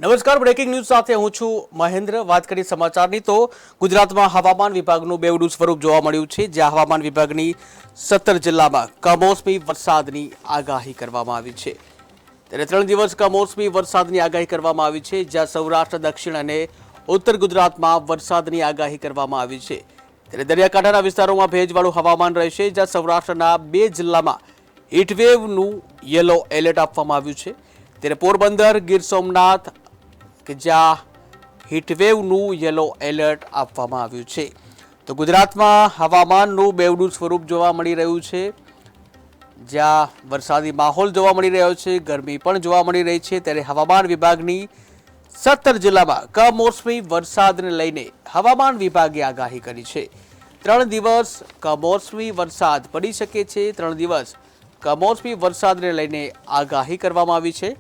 નમસ્કાર, breaking news સાથે હું છું મહેન્દ્ર। વાત કરી સમાચારની તો ગુજરાતમાં હવામાન વિભાગનું બેવડું સ્વરૂપ જોવા મળ્યું છે, જ્યાં હવામાન વિભાગની 17 જિલ્લામાં કમોસમી વરસાદની આગાહી કરવામાં આવી છે। ત્યારે 3 દિવસ કમોસમી વરસાદની આગાહી કરવામાં આવી છે, જ્યાં સૌરાષ્ટ્ર, દક્ષિણ અને ઉત્તર ગુજરાતમાં વરસાદની આગાહી કરવામાં આવી છે। ત્યારે દરિયાકાંઠાના વિસ્તારોમાં ભેજવાળું હવામાન રહેશે, જ્યાં સૌરાષ્ટ્રના 2 જિલ્લામાં હીટવેવનું યલો એલર્ટ આપવામાં આવ્યું છે। ત્યારે પોરબંદર, ગીર સોમનાથ કે જ્યાં હીટવેવનું યલો એલર્ટ આપવામાં આવ્યું છે। તો ગુજરાતમાં હવામાનનું બેવડું સ્વરૂપ જોવા મળી રહ્યું છે, જ્યાં વરસાદી માહોલ જોવા મળી રહ્યો છે, ગરમી પણ જોવા મળી રહી છે। ત્યારે હવામાન વિભાગની 17 જિલ્લામાં કમોસમી વરસાદને લઈને હવામાન વિભાગે આગાહી કરી છે। 3 દિવસ કમોસમી વરસાદ પડી શકે છે। 3 દિવસ કમોસમી વરસાદને લઈને આગાહી કરવામાં આવી છે।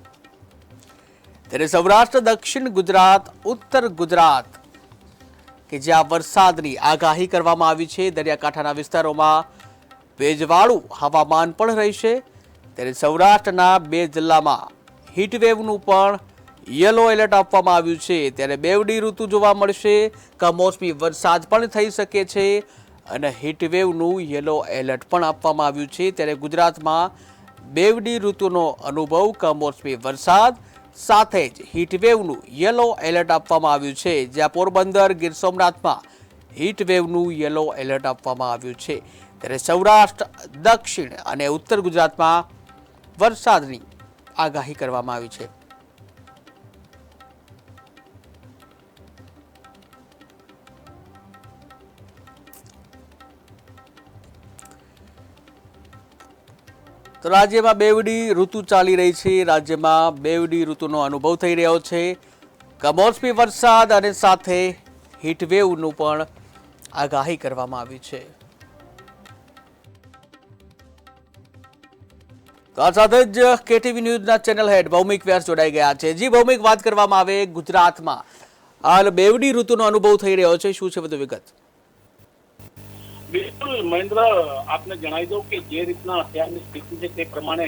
ત્યારે સૌરાષ્ટ્ર, દક્ષિણ ગુજરાત, ઉત્તર ગુજરાત કે જ્યાં વરસાદની આગાહી કરવામાં આવી છે, દરિયાકાંઠાના વિસ્તારોમાં ભેજવાળું હવામાન પણ રહેશે। ત્યારે સૌરાષ્ટ્રના 2 જિલ્લામાં હીટવેવનું પણ યલો એલર્ટ આપવામાં આવ્યું છે। ત્યારે બેવડી ઋતુ જોવા મળશે, કમોસમી વરસાદ પણ થઈ શકે છે અને હીટવેવનું યલો એલર્ટ પણ આપવામાં આવ્યું છે। ત્યારે ગુજરાતમાં બેવડી ઋતુનો અનુભવ, કમોસમી વરસાદ સાથે જ હીટવેવનું યલો એલર્ટ આપવામાં આવ્યું છે, જ્યાં પોરબંદર, ગીર સોમનાથમાં હીટવેવનું યલો એલર્ટ આપવામાં આવ્યું છે। ત્યારે સૌરાષ્ટ્ર, દક્ષિણ અને ઉત્તર ગુજરાતમાં વરસાદની આગાહી કરવામાં આવી છે। તો રાજ્યમાં બેવડી ઋતુ ચાલી રહી છે, રાજ્યમાં બેવડી ઋતુનો અનુભવ થઈ રહ્યો છે। કમોસમી વરસાદ અને સાથે હીટવેવનું પણ આગાહી કરવામાં આવી છે। તો આ સાથે જ કેટીવી ન્યૂઝના ચેનલ હેડ ભૌમિક વ્યાસ જોડાઈ ગયા છે। જી ભૌમિક, વાત કરવામાં આવે ગુજરાતમાં હાલ બેવડી ઋતુનો અનુભવ થઈ રહ્યો છે, શું છે વધુ વિગત? બિલકુલ મહેન્દ્ર, આપને જણાવી દઉં કે જે રીતના અત્યારની સ્થિતિ છે તે પ્રમાણે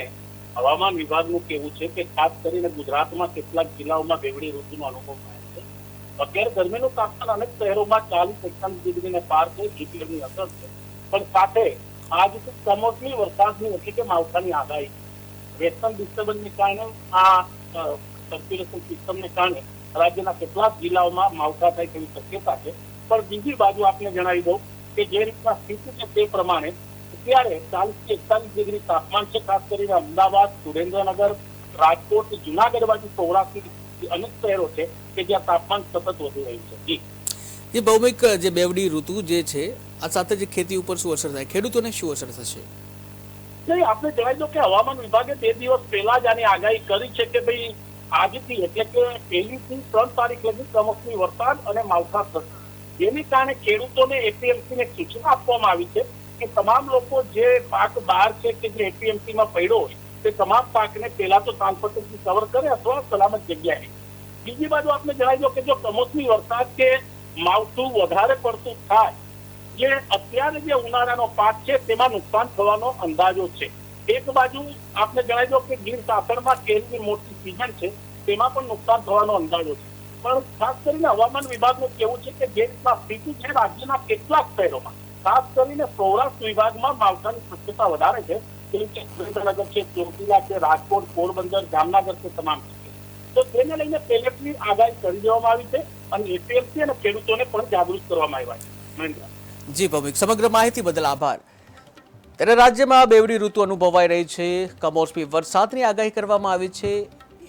હવામાન વિભાગનું કહેવું છે કે ખાસ કરીને ગુજરાતમાં કેટલાક જિલ્લાઓમાં બેવડી ઋતુનો અનુભવ થાય છે। અત્યારે ગરમીનું તાપમાન અનેક શહેરોમાં 40-41 ડિગ્રીને પાર છે, હીટવેવની અસર છે, પણ સાથે આજથી કમોસમી વરસાદની એટલે કે માવઠાની આગાહી વેસ્ટર્ન ડિસ્ટર્બન્સને કારણે આ સર્ક્યુલેશન સિસ્ટમને કારણે રાજ્યના કેટલાક જિલ્લાઓમાં માવઠા થાય તેવી શક્યતા છે। પણ બીજી બાજુ આપને જણાવી દઉં કે જે રીતના સ્થિતિ છે તે પ્રમાણે અત્યારે 40-41 ડિગ્રી તાપમાન છે। ખાસ કરીને અમદાવાદ, સુરેન્દ્રનગર, રાજકોટ, જુનાગઢ બાજુ સૌરાષ્ટ્ર અનેક શહેરો છે કે જ્યાં તાપમાન સતત વધી રહ્યું છે। જે ભૌમિક, જે બેવડી ઋતુ જે છે આ સાથે જે ખેતી ઉપર શું અસર થાય, ખેડૂતોને શું અસર થશે? નહીં, આપણે જણાવી દો કે હવામાન વિભાગે 2 દિવસ પહેલા જ આની આગાહી કરી છે કે ભાઈ આજથી એટલે કે 1 થી 3 તારીખ લગી કમોસમી વરસાદ અને માવઠા થશે। જેને કારણે ખેડૂતોને એપીએમસીને સૂચના આપવામાં આવી છે કે તમામ લોકો જે પાક બહાર છે કે જે એપીએમસીમાં પડ્યો હોય તે તમામ પાકને પહેલા તો તાલપત્રથી કવર કરે અથવા સલામત જગ્યાએ। બીજી બાજુ આપણે જણાવી દો કે જો કમોસમી વરસાદ કે માવઠું વધારે પડતું થાય, જે અત્યારે જે ઉનાળાનો પાક છે તેમાં નુકસાન થવાનો અંદાજો છે। એક બાજુ આપણે જણાવી દો કે ગીર સાસણમાં કેરીની મોટી સિઝન છે, તેમાં પણ નુકસાન થવાનો અંદાજો છે। પણ ખાસ કરીને હવામાન વિભાગનું કહેવું છે કે જે રીતના સ્થિતિ છે રાજ્યના કેટલાક શહેરોમાં, ખાસ કરીને સૌરાષ્ટ્ર વિભાગમાં માવઠાની શક્યતા વધારે છે, જેમ કે સુરેન્દ્રનગર છે, ચોટીલા છે, રાજકોટ, પોરબંદર, જામનગર છે, તમામ તો તેને લઈને પહેલેથી આગાહી કરી દેવામાં આવી છે અને એપીએમસી અને ખેડૂતોને પણ જાગૃત કરવામાં આવ્યા છે। જી ભૌમિક, સમગ્ર માહિતી બદલ આભાર। ત્યારે રાજ્યમાં બેવડી ઋતુ અનુભવાઈ રહી છે, કમોસમી વરસાદની આગાહી કરવામાં આવી છે,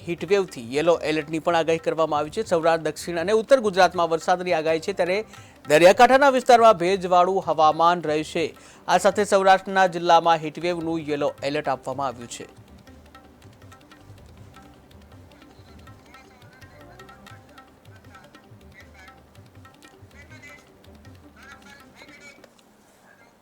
હીટવેવથી યલો એલર્ટની પણ આગાહી કરવામાં આવી છે। સૌરાષ્ટ્ર, દક્ષિણ અને ઉત્તર ગુજરાતમાં વરસાદની આગાહી છે, ત્યારે દરિયાકાંઠાના વિસ્તારમાં ભેજવાળું હવામાન રહેશે। આ સાથે સૌરાષ્ટ્રના જિલ્લામાં હીટવેવનું યલો એલર્ટ આપવામાં આવ્યું છે।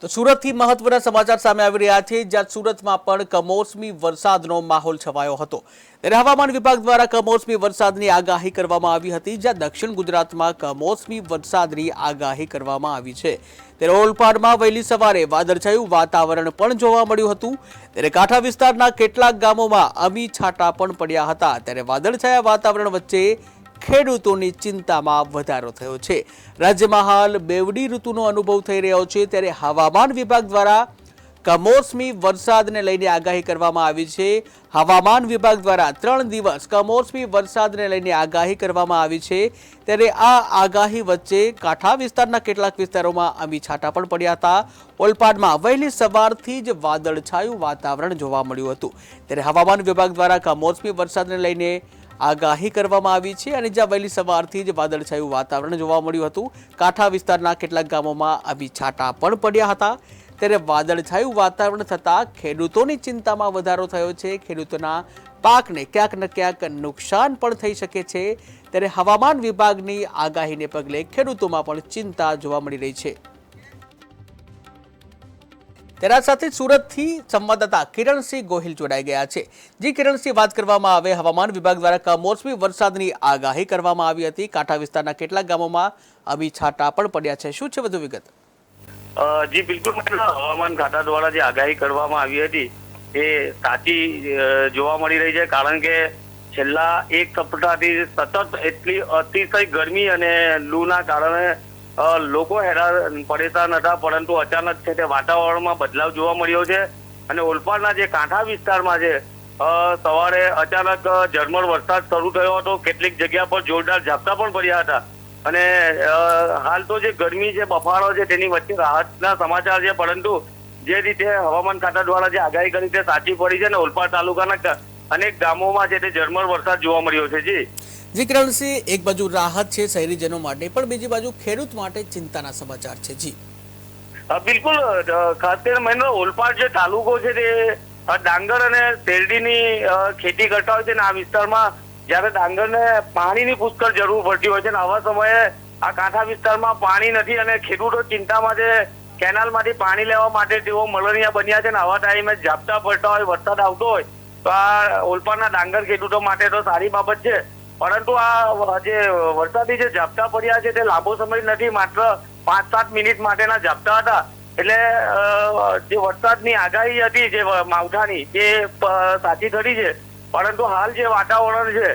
તો સુરતથી મહત્વના સમાચાર સામે આવી રહ્યા છે, જ્યાં સુરતમાં પણ કમોસમી વરસાદનો માહોલ છવાયો હતો। ત્યારે હવામાન વિભાગ દ્વારા કમોસમી વરસાદની આગાહી કરવામાં આવી હતી, જ્યાં દક્ષિણ ગુજરાતમાં કમોસમી વરસાદની આગાહી કરવામાં આવી છે। ત્યારે ઓલપાડમાં વહેલી સવારે વાદળછાયું વાતાવરણ પણ જોવા મળ્યું હતું। ત્યારે કાંઠા વિસ્તારના કેટલાક ગામોમાં અમી છાંટા પણ પડ્યા હતા। ત્યારે વાદળછાયા વાતાવરણ વચ્ચે ખેડૂતોની ચિંતામાં વધારો થયો છે। રાજ્યમાં હાલ બેવડી ઋતુનો અનુભવ થઈ રહ્યો છે, ત્યારે હવામાન વિભાગ દ્વારા કમોસમી વરસાદને લઈને આગાહી કરવામાં આવી છે। હવામાન વિભાગ દ્વારા 3 દિવસ કમોસમી વરસાદને લઈને આગાહી કરવામાં આવી છે, ત્યારે આ આગાહી વચ્ચે કાંઠા વિસ્તારના કેટલાક વિસ્તારોમાં અમી છાંટા પણ પડ્યા હતા। ઓલપાડમાં વહેલી સવારથી જ વાદળછાયું વાતાવરણ જોવા મળ્યું હતું, ત્યારે હવામાન વિભાગ દ્વારા કમોસમી વરસાદને લઈને આગાહી કરવામાં આવી છે, અને જ્યાં વહેલી સવારથી જ વાદળછાયું વાતાવરણ જોવા મળ્યું હતું, કાંઠા વિસ્તારના કેટલાક ગામોમાં અમી છાંટા પણ પડ્યા હતા। ત્યારે વાદળછાયું વાતાવરણ થતાં ખેડૂતોની ચિંતામાં વધારો થયો છે। ખેડૂતોના પાકને ક્યાંક ને ક્યાંક નુકસાન પણ થઈ શકે છે, ત્યારે હવામાન વિભાગની આગાહીને પગલે ખેડૂતોમાં પણ ચિંતા જોવા મળી રહી છે। તેના સાથે સુરતથી સંવાદદાતા કિરણસિંહ ગોહિલ જોડાઈ ગયા છે। જે કિરણસિંહ, વાત કરવામાં આવે, હવામાન વિભાગ દ્વારા કમોસમી વરસાદની આગાહી કરવામાં આવી હતી, કાંઠા વિસ્તારના કેટલાક ગામોમાં અમી છાંટા પણ પડ્યા છે, શું છે વધુ વિગત? જી બિલકુલ, હવામાન ખાતા દ્વારા જે આગાહી કરવામાં આવી હતી એ સાચી જોવા મળી રહી છે, કારણ કે છેલ્લા એક સપ્તાહથી સતત એટલી અતિશય ગરમી અને લૂના કારણે લોકો હેરાન પરેશાન હતા, પરંતુ અચાનક છે તે વાતાવરણમાં બદલાવ જોવા મળ્યો છે। અને ઓલપાડના જે કાંઠા વિસ્તારમાં છે સવારે અચાનક ઝરમર વરસાદ શરૂ થયો હતો, કેટલીક જગ્યા પર જોરદાર ઝાપટા પણ પડ્યા હતા, અને હાલ તો જે ગરમી છે, બફારો છે, તેની વચ્ચે રાહતના સમાચાર છે, પરંતુ જે રીતે હવામાન ખાતા દ્વારા જે આગાહી કરી તે સાચી પડી છે, ને ઓલપાડ તાલુકાના અનેક ગામોમાં છે તે ઝરમર વરસાદ જોવા મળ્યો છે। જી કિરણસિંહ, એક બાજુ રાહત છે શહેરીજનો માટે, પણ બીજી બાજુ ખેડૂત માટે ચિંતાના સમાચાર છે। જી બિલકુલ, ખાસ કરીને મહેન્દ્ર, ઓલપાડ જે તાલુકો છે તે ડાંગર અને શેરડીની ખેતી કરતા હોય છે, ને આ વિસ્તારમાં જયારે ડાંગરને પાણીની પુષ્કળ જરૂર પડતી હોય છે, ને આવા સમયે આ કાંઠા વિસ્તારમાં પાણી નથી અને ખેડૂતો ચિંતામાં છે। કેનાલમાંથી પાણી લેવા માટે તેઓ મલરિયા બન્યા છે, ને આવા ટાઈમે ઝાપટા પડતા હોય, વરસાદ આવતો હોય તો આ ઓલપાડના ડાંગર ખેડૂતો માટે તો સારી બાબત છે, પરંતુ આ જે વરસાદી જે ઝાપટા પડ્યા છે તે લાંબો સમય નથી, માત્ર 5-7 મિનિટ માટેના ઝાપટા હતા। એટલે જે વરસાદની આગાહી હતી જે માવઠાની તે સાચી ખરી છે, પરંતુ હાલ જે વાતાવરણ છે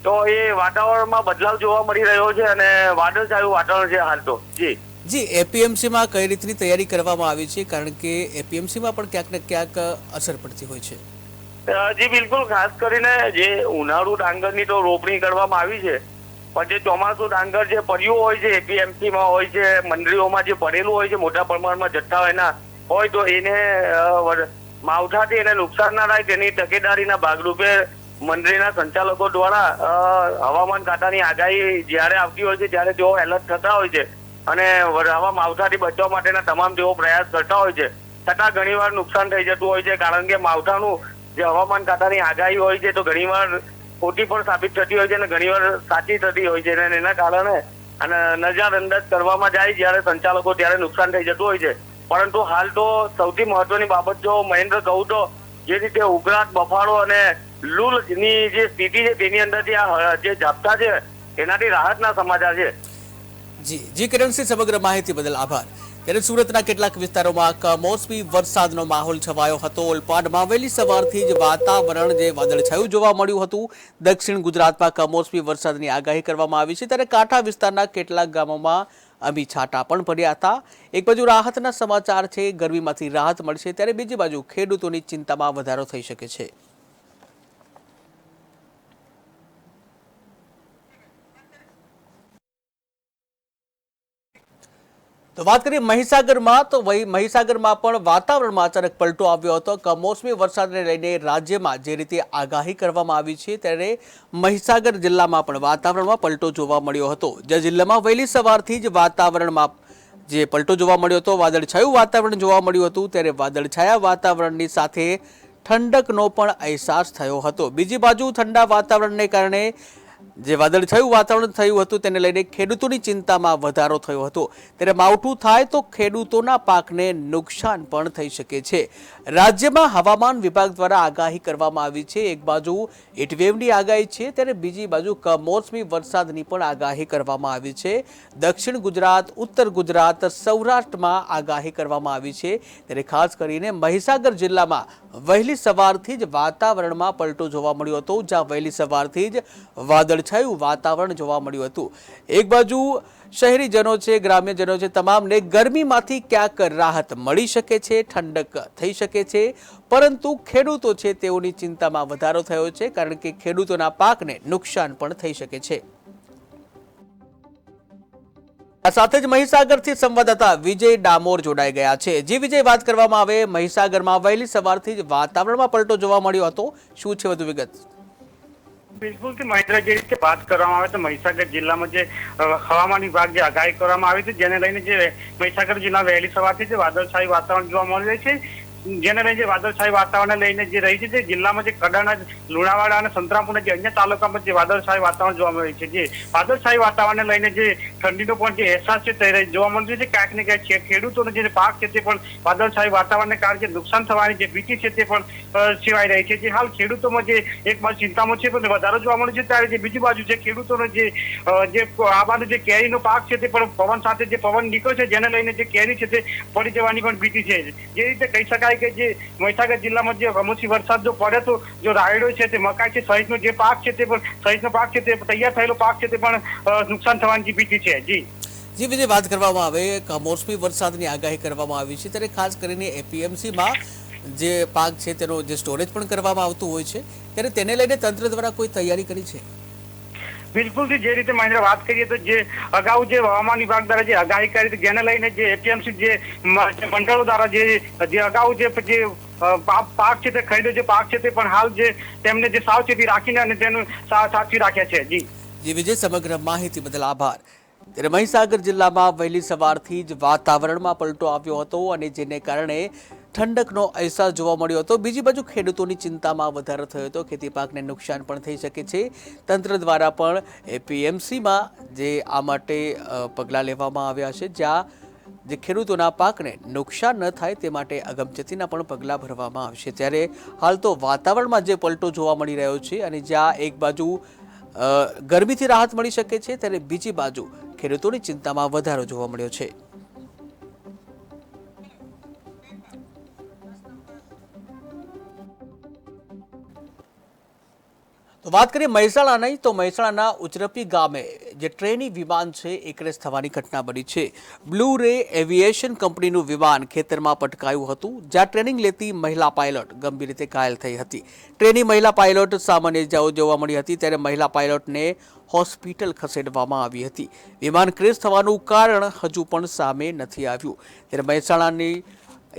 તો એ વાતાવરણમાં બદલાવ જોવા મળી રહ્યો છે અને વાદળછાયું વાતાવરણ છે હાલ તો। જી એપીએમસીમાં કઈ રીતની તૈયારી કરવામાં આવી છે, કારણ કે એપીએમસીમાં પણ ક્યાંક ને ક્યાંક અસર પડતી હોય છે? જી બિલકુલ, ખાસ કરીને જે ઉનાળુ ડાંગરની તો રોપણી કરવામાં આવી છે, પણ જે ચોમાસુ ડાંગર જે પડ્યું હોય છે એપીએમસીમાં હોય છે, મંડળીઓમાં જે પડેલું હોય છે મોટા પ્રમાણમાં જથ્થા એના હોય, તો એને માવઠાથી એને નુકસાન ના થાય તેની તકેદારીના ભાગરૂપે મંડળીના સંચાલકો દ્વારા હવામાન ખાતાની આગાહી જ્યારે આવતી હોય છે ત્યારે તેઓ એલર્ટ થતા હોય છે અને આવા માવઠાથી બચવા માટેના તમામ તેઓ પ્રયાસ કરતા હોય છે। છતાં ઘણીવાર નુકસાન થઈ જતું હોય છે, કારણ કે માવઠાનું જે હવામાન ખાતાની આગાહી હોય છે તો ઘણીવાર ખોટી પણ સાબિત થતી હોય છે અને ઘણીવાર સાચી થતી હોય છે, અને એના કારણે નજરઅંદાજ કરવામાં જાય જ્યારે સંચાલકો ત્યારે નુકસાન થઈ જતું હોય છે। પરંતુ હાલ તો સૌથી મહત્વની બાબત જો મહેન્દ્ર કહું તો જે રીતે ઉઘરાટ, બફારો અને લૂની જે સ્થિતિ છે તેની અંદરથી આ જે ઝાપટા છે એનાથી રાહતના સમાચાર છે। જી કિરણસિંહ, સમગ્ર માહિતી બદલ આભાર। ત્યારે સુરતના કેટલાક વિસ્તારોમાં કમોસમી વરસાદનો માહોલ છવાયો હતો। ઓલપાડમાં વહેલી સવારથી જ વાતાવરણ જે વાદળછાયું જોવા મળ્યું હતું। દક્ષિણ ગુજરાતમાં કમોસમી વરસાદની આગાહી કરવામાં આવી છે, ત્યારે કાંઠા વિસ્તારના કેટલાક ગામોમાં અમી છાંટા પણ પડ્યા હતા। એક બાજુ રાહતના સમાચાર છે, ગરમીમાંથી રાહત મળશે, ત્યારે બીજી બાજુ ખેડૂતોની ચિંતામાં વધારો થઈ શકે છે। તો વાત કરીએ મહીસાગરમાં, તો મહીસાગરમાં પણ વાતાવરણમાં અચાનક પલટો આવ્યો હતો। કમોસમી વરસાદને લઈને રાજ્યમાં જે રીતે આગાહી કરવામાં આવી છે, ત્યારે મહીસાગર જિલ્લામાં પણ વાતાવરણમાં પલટો જોવા મળ્યો હતો। જે જિલ્લામાં વહેલી સવારથી જ વાતાવરણમાં જે પલટો જોવા મળ્યો હતો, વાદળછાયું વાતાવરણ જોવા મળ્યું હતું, ત્યારે વાદળછાયા વાતાવરણની સાથે ઠંડકનો પણ અહેસાસ થયો હતો। બીજી બાજુ ઠંડા વાતાવરણને કારણે જે વાદળછાયું વાતાવરણ થયું હતું તેને લઈને ખેડૂતોની ચિંતામાં વધારો થયો હતો। ત્યારે માવઠું થાય તો ખેડૂતોના પાકને નુકસાન પણ થઈ શકે છે। રાજ્યમાં હવામાન વિભાગ દ્વારા આગાહી કરવામાં આવી છે। એક બાજુ હીટવેવની આગાહી છે, ત્યારે બીજી બાજુ કમોસમી વરસાદની પણ આગાહી કરવામાં આવી છે। દક્ષિણ ગુજરાત, ઉત્તર ગુજરાત, સૌરાષ્ટ્રમાં આગાહી કરવામાં આવી છે। ત્યારે ખાસ કરીને મહીસાગર જિલ્લામાં વહેલી સવારથી જ વાતાવરણમાં પલટો જોવા મળ્યો હતો, જ્યાં વહેલી સવારથી જ વાદળછાયું વાતાવરણ જોવા મળ્યું હતું। એક બાજુ શહેરીજનો છે, ગ્રામ્યજનો છે, તમામને ગરમીમાંથી ક્યાંક રાહત મળી શકે છે, ઠંડક થઈ શકે છે, પરંતુ ખેડૂતો છે તેઓની ચિંતામાં વધારો થયો છે, કારણ કે ખેડૂતોના પાકને નુકસાન પણ થઈ શકે છે। આ સાથે જ મહીસાગરથી સંવાદદાતા વિજય ડામોર જોડાઈ ગયા છે। જે વિજય, વાત કરવામાં આવે મહીસાગરમાં વહેલી સવારથી જ વાતાવરણમાં પલટો જોવા મળ્યો હતો, શું છે વધુ વિગત? બિલકુલ કે મહેન્દ્ર, જે રીતે વાત કરવામાં આવે તો મહીસાગર જિલ્લામાં જે હવામાન વિભાગ જે આગાહી કરવામાં આવી હતી, જેને લઈને જે મહીસાગર જિલ્લા વહેલી સવારથી જ વાદળછાયું વાતાવરણ જોવા મળી રહ્યું છે, જેને લઈને વાદળછાયું વાતાવરણને લઈને જે રહી છે, જે જિલ્લામાં જે કડાણા, લુણાવાડા અને સંતરામપુરના જે અન્ય તાલુકામાં જે વાદળછાયું વાતાવરણ જોવા મળી છે, જે વાદળછાયું વાતાવરણને લઈને જે ઠંડીનો પણ જે અહેસાસ છે તે જોવા મળી છે। ક્યાંક ને ક્યાંક ખેડૂતોનો જે પાક છે તે પણ વાદળછાયું વાતાવરણને કારણે જે નુકસાન થવાની જે ભીતિ છે તે પણ સેવાઈ રહી છે। જે હાલ ખેડૂતોમાં જે એક બાજુ ચિંતામાં છે પણ વધારો જોવા મળે છે, ત્યારે જે બીજી બાજુ જે ખેડૂતોનો જે આ બાજુ જે કેરીનો પાક છે તે પણ પવન સાથે જે પવન નીકળ્યો છે, જેને લઈને જે કેરી છે તે પડી જવાની પણ ભીતિ છે। જે રીતે કહી શકાય કે જે મહીસાગર જિલ્લામાં જે કમોસમી વરસાદ જો પડે તો જો રાયડો છે તે મકાઈ છે સહિતનો જે પાક છે તે પણ સહિતનો પાક છે તે તૈયાર થયેલો પાક છે તે પણ નુકસાન થવાની ભીતિ છે। જી વિજય, વાત કરવામાં આવે કમોસમી વરસાદની આગાહી કરવામાં આવી છે, ત્યારે ખાસ કરીને એપીએમસીમાં જે પાક છે તેનો જે સ્ટોરેજ પણ કરવામાં આવતું હોય છે, ત્યારે તેને લઈને તંત્ર દ્વારા કોઈ તૈયારી કરી છે? બિલકુલ, જે રીતે મહેન્દ્ર વાત કરીએ તો જે અગાઉ જે હવામાન વિભાગ દ્વારા જે આગાહી કરી હતી, જેને લઈને જે એપીએમસી જે મંડળો દ્વારા જે અગાઉ જે પાક છે તે ખરીદ્યો જે પાક છે તે પણ હાલ જે તેમને જે સાવચેતી રાખીને અને તેનું સાચવી રાખ્યા છે। જી વિજય, સમગ્ર માહિતી બદલ આભાર। ત્યારે મહીસાગર જિલ્લામાં વહેલી સવારથી જ વાતાવરણમાં પલટો આવ્યો હતો અને જેને કારણે ઠંડકનો અહેસાસ જોવા મળ્યો હતો। બીજી બાજુ ખેડૂતોની ચિંતામાં વધારો થયો હતો, ખેતી પાકને નુકસાન પણ થઈ શકે છે। તંત્ર દ્વારા પણ એપીએમસીમાં જે આ માટે પગલાં લેવામાં આવ્યા છે, જ્યાં જે ખેડૂતોના પાકને નુકસાન ન થાય તે માટે અગમચેતીના પણ પગલાં ભરવામાં આવશે। ત્યારે હાલ તો વાતાવરણમાં જે પલટો જોવા મળી રહ્યો છે અને જ્યાં એક બાજુ ગરમીથી રાહત મળી શકે છે, ત્યારે બીજી બાજુ ખેડૂતોની ચિંતામાં વધારો જોવા મળ્યો છે। તો વાત કરીએ મહેસાણાની, તો મહેસાણાના ઉચરપી ગામે જે ટ્રેની વિમાન છે એ ક્રેશ થવાની ઘટના બની છે। બ્લુ રે એવિએશન કંપનીનું વિમાન ખેતરમાં પટકાયું હતું, જ્યાં ટ્રેનિંગ લેતી મહિલા પાયલોટ ગંભીર રીતે ઘાયલ થઈ હતી। ટ્રેની મહિલા પાયલોટ સામાન્ય ઇજાઓ જોવા મળી હતી, ત્યારે મહિલા પાયલોટને હોસ્પિટલ ખસેડવામાં આવી હતી। વિમાન ક્રેશ થવાનું કારણ હજુ પણ સામે નથી આવ્યું। ત્યારે મહેસાણાની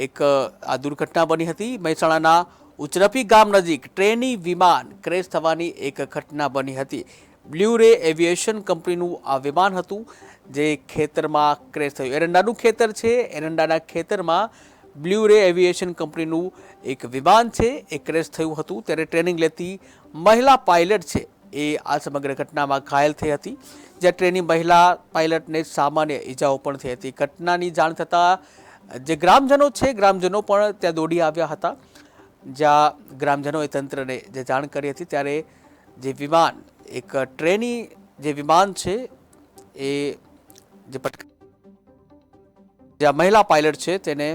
એક આ દુર્ઘટના બની હતી। મહેસાણાના ઉચરપી ગામ નજીક ટ્રેની વિમાન ક્રેશ થવાની એક ઘટના બની હતી। બ્લુ રે એવિએશન કંપનીનું આ વિમાન હતું, જે ખેતરમાં ક્રેશ થયું। એરંડાનું ખેતર છે, એરંડાના ખેતરમાં બ્લુ રે એવિએશન કંપનીનું એક વિમાન છે એ ક્રેશ થયું હતું। ત્યારે ટ્રેનિંગ લેતી મહિલા પાયલટ છે એ આ સમગ્ર ઘટનામાં ઘાયલ થઈ હતી, જ્યાં ટ્રેની મહિલા પાયલટને સામાન્ય ઈજાઓ પણ થઈ હતી। ઘટનાની જાણ થતાં જે ગ્રામજનો છે, ગ્રામજનો પણ ત્યાં દોડી આવ્યા હતા, જ્યાં ગ્રામજનોએ તંત્રને જે જાણ કરી હતી। ત્યારે જે વિમાન એક ટ્રેની જે વિમાન છે એ જે જ્યાં મહિલા પાયલટ છે તેને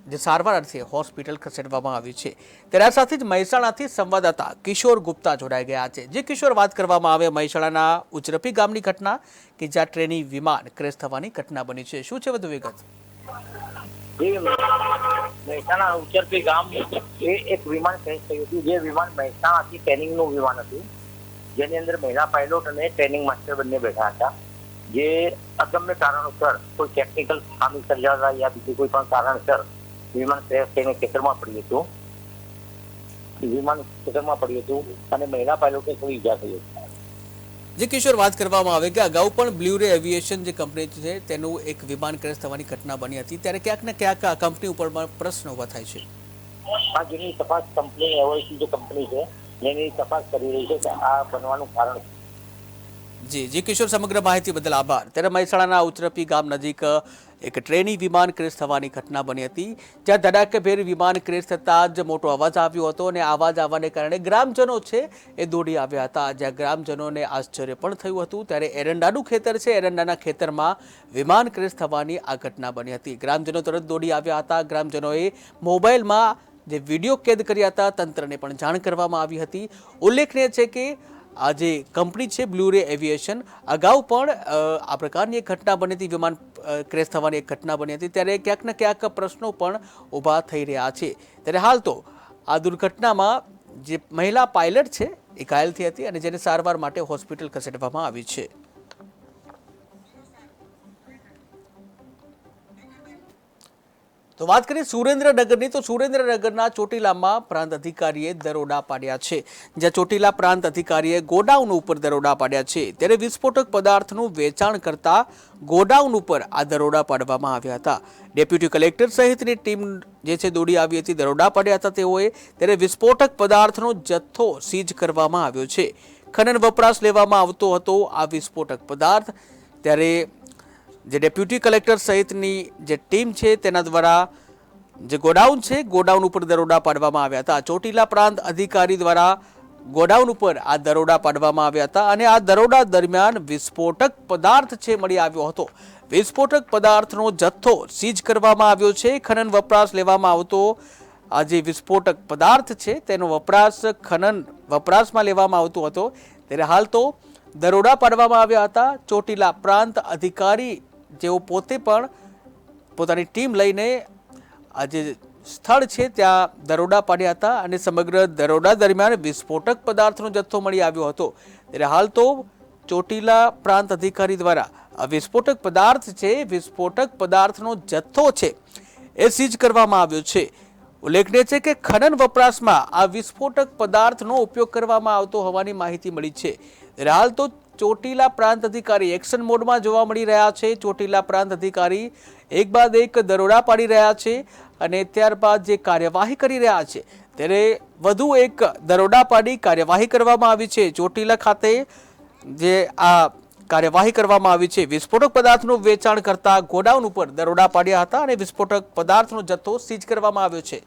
જે સારવાર અર્થે હોસ્પિટલ ખસેડવામાં આવી છે। ત્યારે આ સાથે જ મહેસાણાથી સંવાદદાતા કિશોર ગુપ્તા જોડાઈ ગયા છે। જે કિશોર, વાત કરવામાં આવે મહેસાણાના ઉચરપી ગામની ઘટના કે જ્યાં ટ્રેની વિમાન ક્રેશ થવાની ઘટના બની છે, શું છે વધુ વિગત? મહેસાણા ઉચરપી ગામ એ એક વિમાન ક્રેશ થયું હતું, જે વિમાન મહેસાણાથી ટ્રેનિંગનું વિમાન હતું, જેની અંદર મહિલા પાયલોટ અને ટ્રેનિંગ માસ્ટર બંને બેઠા હતા। જે અગમ્ય કારણોસર કોઈ ટેકનિકલ ખામી સર્જાતા યા બીજું કોઈ પણ કારણસર વિમાન ક્રેશ થઈને ખેતરમાં પડ્યું હતું। અને મહિલા પાયલોટને થોડી ઈજા થઈ હતી। જે કિશોર, વાત કરવામાં આવે કે અગાઉ પણ બ્લુ રે એવિએશન જે કંપની છે તેનું એક વિમાન ક્રેશ થવાની ઘટના બની હતી, ત્યારે ક્યાંક ને ક્યાંક આ કંપની ઉપર પણ પ્રશ્ન ઉભા થાય છે। આ જેની તપાસ કંપની એવોઇસી જે કંપની છે એની તપાસ કરી રહી છે કે આ બનવાનું કારણ। જી કિશોર, સમગ્ર માહિતી બદલ આભાર। ત્યારે મહેસાણાના ઉચરપી ગામ નજીક એક ટ્રેની વિમાન ક્રેશ થવાની ઘટના બની હતી, જ્યાં ધડાકેભેર વિમાન ક્રેશ થતાં જ મોટો અવાજ આવ્યો હતો અને અવાજ આવવાને કારણે ગ્રામજનો છે એ દોડી આવ્યા હતા, જ્યાં ગ્રામજનોને આશ્ચર્ય પણ થયું હતું। ત્યારે એરંડાનું ખેતર છે, એરંડાના ખેતરમાં વિમાન ક્રેશ થવાની આ ઘટના બની હતી। ગ્રામજનો તરત દોડી આવ્યા હતા। ગ્રામજનોએ મોબાઈલમાં જે વિડીયો કેદ કર્યા હતા, તંત્રને પણ જાણ કરવામાં આવી હતી। ઉલ્લેખનીય છે કે આ જે કંપની છે બ્લુ રે એવિએશન, અગાઉ પણ આ પ્રકારની એક ઘટના બની હતી, વિમાન ક્રેશ થવાની એક ઘટના બની હતી, ત્યારે ક્યાંક ને ક્યાંક પ્રશ્નો પણ ઊભા થઈ રહ્યા છે. ત્યારે હાલ તો આ દુર્ઘટનામાં જે મહિલા પાયલટ છે એ ઘાયલ થઈ હતી અને જેને સારવાર માટે હોસ્પિટલ ખસેડવામાં આવી છે. તો વાત કરીએ સુરેન્દ્રનગરની, તો સુરેન્દ્રનગરના ચોટીલામાં પ્રાંત અધિકારીએ દરોડા પાડ્યા છે. જ્યાં ચોટીલા પ્રાંત અધિકારીએ ગોડાઉન ઉપર દરોડા પાડ્યા છે, ત્યારે વિસ્ફોટક પદાર્થનું વેચાણ કરતા ગોડાઉન ઉપર આ દરોડા પાડવામાં આવ્યા હતા. ડેપ્યુટી કલેક્ટર સહિતની ટીમ જે છે દોડી આવી હતી, દરોડા પાડ્યા હતા તેઓએ. ત્યારે વિસ્ફોટક પદાર્થનો જથ્થો સીઝ કરવામાં આવ્યો છે. ખનન વપરાશ લેવામાં આવતો હતો આ વિસ્ફોટક પદાર્થ. ત્યારે જે ડેપ્યુટી કલેક્ટર સહિતની જે ટીમ છે તેના દ્વારા જે ગોડાઉન છે ગોડાઉન ઉપર દરોડા પાડવામાં આવ્યા હતા. ચોટીલા પ્રાંત અધિકારી દ્વારા ગોડાઉન ઉપર આ દરોડા પાડવામાં આવ્યા હતા અને આ દરોડા દરમિયાન વિસ્ફોટક પદાર્થ છે મળી આવ્યો હતો. વિસ્ફોટક પદાર્થનો જથ્થો સીઝ કરવામાં આવ્યો છે. ખનન વપરાશ લેવામાં આવતો આ જે વિસ્ફોટક પદાર્થ છે તેનો વપરાશ ખનન વપરાશમાં લેવામાં આવતો હતો. ત્યારે હાલ તો દરોડા પાડવામાં આવ્યા હતા. ચોટીલા પ્રાંત અધિકારી જેઓ પોતે પણ પોતાની ટીમ લઈને આ જે સ્થળ છે ત્યાં દરોડા પાડ્યા હતા અને સમગ્ર દરોડા દરમિયાન વિસ્ફોટક પદાર્થનો જથ્થો મળી આવ્યો હતો. ત્યારે હાલ તો ચોટીલા પ્રાંત અધિકારી દ્વારા આ વિસ્ફોટક પદાર્થ છે, વિસ્ફોટક પદાર્થનો જથ્થો છે એ સીઝ કરવામાં આવ્યો છે. ઉલ્લેખનીય છે કે ખનન વપરાશમાં આ વિસ્ફોટક પદાર્થનો ઉપયોગ કરવામાં આવતો હોવાની માહિતી મળી છે. હાલ તો ચોટીલા પ્રાંત અધિકારી એક્શન મોડમાં જોવા મળી રહ્યા છે. ચોટીલા પ્રાંત અધિકારી એક બાદ એક દરોડા પાડી રહ્યા છે અને ત્યારબાદ જે કાર્યવાહી કરી રહ્યા છે ત્યારે વધુ એક દરોડા પાડી કાર્યવાહી કરવામાં આવી છે. ચોટીલા ખાતે જે આ કાર્યવાહી કરવામાં આવી છે, વિસ્ફોટક પદાર્થનું વેચાણ કરતા ગોડાઉન ઉપર દરોડા પાડ્યા હતા અને વિસ્ફોટક પદાર્થનો જથ્થો સીઝ કરવામાં આવ્યો છે.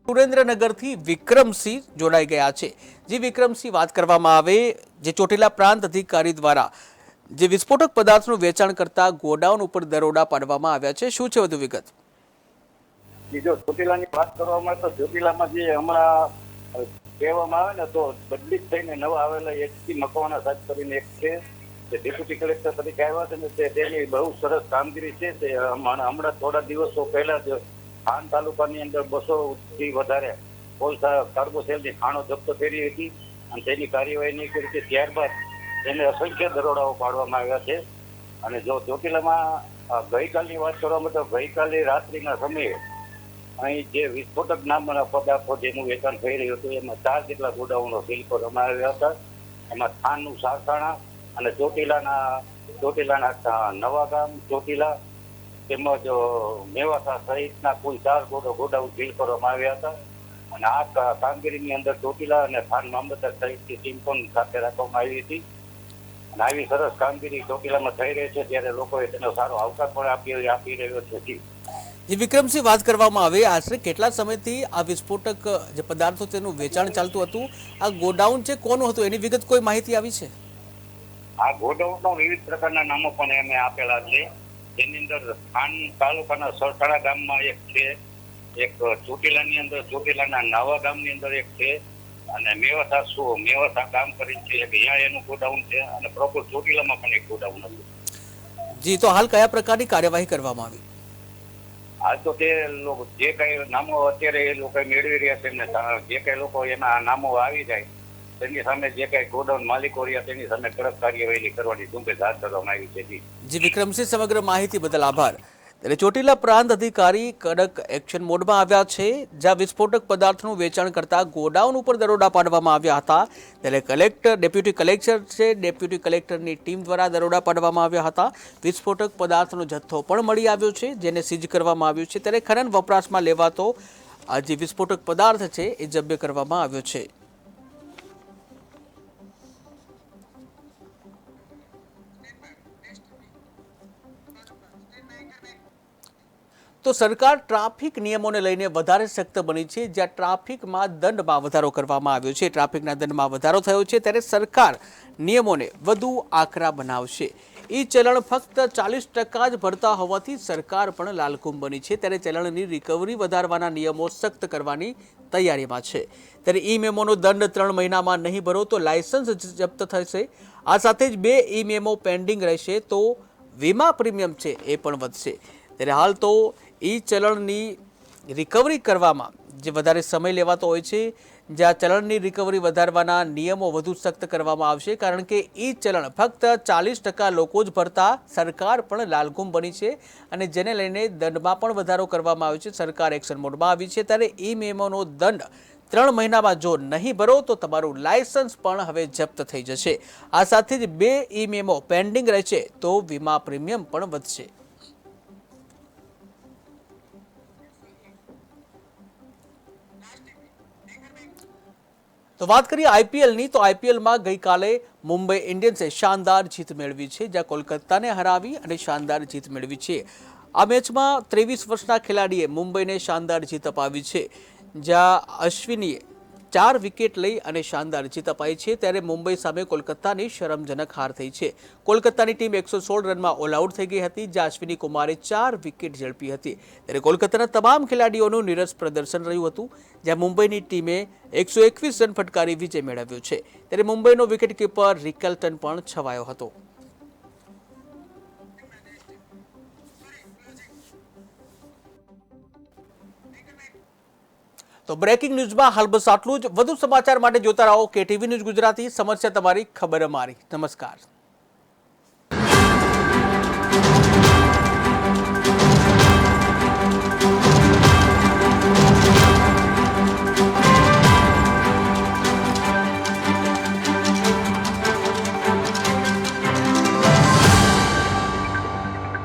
સુરેન્દ્રનગરથી વિક્રમસિંહ જોડાઈ ગયા છે. જે વિક્રમસિંહ, વાત કરવામાં આવે જે ચોટીલા પ્રાંત અધિકારી દ્વારા જે વિસ્ફોટક પદાર્થનું વેચાણ કરતા ગોડાઉન ઉપર દરોડા પાડવામાં આવ્યા છે, શું છે વધુ વિગત? બીજો ચોટીલાની વાત કરવામાં તો ચોટીલામાં જે હમણાં કહેવામાં આવે ને તો બદલી થઈને નવા આવેલા એચપી મકવાણા સાહેબ કરીને એક છે, જે ડેપ્યુટી કલેક્ટર તરીકે આવ્યા છે ને તેની બહુ સરસ કામગીરી છે. તે હમણાં થોડા દિવસો પહેલા જ થાન તાલુકાની અંદર 200 થી વધારે કોલસા કાર્બોસેલની ખાણો જપ્ત કરી હતી અને તેની કાર્યવાહી નહીં કરી હતી. ત્યારબાદ તેને અસંખ્ય દરોડાઓ પાડવામાં આવ્યા છે. અને જો ચોટીલામાં ગઈકાલની વાત કરવામાં તો ગઈકાલે રાત્રિના સમયે અહીં જે વિસ્ફોટક નામના પદાર્થો જેનું વેચાણ થઈ રહ્યું હતું એમાં 4 જેટલા ગોડાઉનો સીલ કરવામાં આવ્યા હતા. એમાં થાનનું સારસાણા અને ચોટીલાના નવાગામ, ચોટીલા તેમજ મેવાસા સહિતના કુલ 4 ગોડાઉન સીલ કરવામાં આવ્યા હતા. અને આ કામગીરીની અંદર ચોટીલા અને થાન મામલતદાર સહિતની ટીમ પણ સાથે રાખવામાં આવી હતી. અને આવી સરસ કામગીરી ચોટીલામાં થઈ રહી છે ત્યારે લોકોએ તેનો સારો આવકાર પણ આપી રહ્યો છે. જે વિક્રમસિંહ, વાત કરવામાં આવે આશરે કેટલા સમયથી આ વિસ્ફોટક જે પદાર્થો તેનું વેચાણ ચાલતું હતું? આ ગોડાઉન છે કોનું હતું એની વિગત કોઈ માહિતી આવી છે? આ ગોડાઉનના વિવિધ પ્રકારના નામો પણ એમને આપેલા છે. જેની અંદર થાન તાલુકાના સરથાણા ગામમાં એક છે, એક ચોટીલાની અંદર ચોટીલાના નવા ગામની અંદર એક છે, અને મેવાસા ગામ કરીને છે એક અહીંયા એનું ગોડાઉન છે, અને પ્રોપર ચોટીલામાં પણ એક ગોડાઉન હતું. જી, તો હાલ કયા પ્રકારની કાર્યવાહી કરવામાં આવી? હાલ તો તે લોકો જે કઈ નામો અત્યારે એ લોકો મેળવી રહ્યા છે એમને જે કઈ લોકો એના નામો આવી જાય તેની સામે જે કઈ ગોડાઉન માલિકો રહ્યા તેની સામે કડક કાર્યવાહી કરવાની ઝુંબેશ હાથ ધરવામાં આવી છે. જી વિક્રમસિંહ, સમગ્ર માહિતી બદલ આભાર. ત્યારે ચોટીલા પ્રાંત અધિકારી કડક એક્શન મોડમાં આવ્યા છે. જ્યાં વિસ્ફોટક પદાર્થનું વેચાણ કરતા ગોડાઉન ઉપર દરોડા પાડવામાં આવ્યા હતા ત્યારે ડેપ્યુટી કલેક્ટર છે, ડેપ્યુટી કલેક્ટરની ટીમ દ્વારા દરોડા પાડવામાં આવ્યા હતા. વિસ્ફોટક પદાર્થનો જથ્થો પણ મળી આવ્યો છે જેને સીઝ કરવામાં આવ્યો છે. ત્યારે ખનન વપરાશમાં લેવાતો આ જે વિસ્ફોટક પદાર્થ છે એ જબ્બે કરવામાં આવ્યો છે. તો તો સરકાર ટ્રાફિક નિયમોને લઈને વધારે સખ્ત બની છે। જ્યાં ટ્રાફિકમાં દંડમાં વધારો કરવામાં આવ્યો છે, ટ્રાફિકના દંડમાં વધારો થયો છે, ત્યારે સરકાર નિયમોને વધુ આકરા બનાવશે। ઈ ચલણ ફક્ત 40% જ ભરતા હોવાથી સરકાર પણ લાલઘુમ બની છે। ત્યારે ચલણની રિકવરી વધારવાના નિયમો સખ્ત કરવાની તૈયારીમાં છે। ત્યારે ઈ મેમોનો દંડ 3 મહિનામાં નહીં ભરો તો લાયસન્સ જપ્ત થશે। આ સાથે જ 2 ઈ મેમો પેન્ડિંગ રહેશે તો વીમા પ્રીમિયમ છે એ પણ વધશે। ત્યારે હાલ તો ઈ ચલણની રિકવરી કરવામાં જે વધારે સમય લેવાતો હોય છે, જ્યાં ચલણની રિકવરી વધારવાના નિયમો વધુ સખ્ત કરવામાં આવશે, કારણ કે ઈ ચલણ ફક્ત 40% લોકો જ ભરતા સરકાર પણ લાલઘુમ બની છે અને જેને લઈને દંડમાં પણ વધારો કરવામાં આવ્યો છે। સરકાર એક્શન મોડમાં આવી છે। ત્યારે ઈ મેમોનો દંડ 3 મહિનામાં જો નહીં ભરો તો તમારું લાયસન્સ પણ હવે જપ્ત થઈ જશે। આ સાથે જ 2 ઈ મેમો પેન્ડિંગ રહેશે તો વીમા પ્રીમિયમ પણ વધશે। તો વાત કરીએ આઈપીએલની, તો આઈપીએલમાં ગઈકાલે મુંબઈ ઇન્ડિયન્સે શાનદાર જીત મેળવી છે, જ્યાં કોલકાતાને હરાવી અને શાનદાર જીત મેળવી છે। આ મેચમાં 23 વર્ષના ખેલાડીએ મુંબઈને શાનદાર જીત અપાવી છે, જ્યાં અશ્વિનીએ 4 વિકેટ લઈ અને શાનદાર જીત અપાઈ છે। ત્યારે મુંબઈ સામે કોલકાતાની શરમજનક હાર થઈ છે। કોલકાતાની ટીમ 116 રનમાં ઓલ આઉટ થઈ ગઈ હતી, જ્યાં અશ્વિની કુમારે 4 વિકેટ ઝડપી હતી। ત્યારે કોલકાતાના તમામ ખેલાડીઓનું નીરસ પ્રદર્શન રહ્યું હતું, જ્યાં મુંબઈની ટીમે 121 રન ફટકારી વિજય મેળવ્યો છે। ત્યારે મુંબઈનો વિકેટકીપર રિકલ્ટન પણ છવાયો હતો। તો બ્રેકિંગ ન્યૂઝમાં હાલ બસ આટલું જ। વધુ સમાચાર માટે જોતા રહો KTV ન્યૂઝ ગુજરાતી। સમસ્યા તમારી, ખબર અમારી। નમસ્કાર।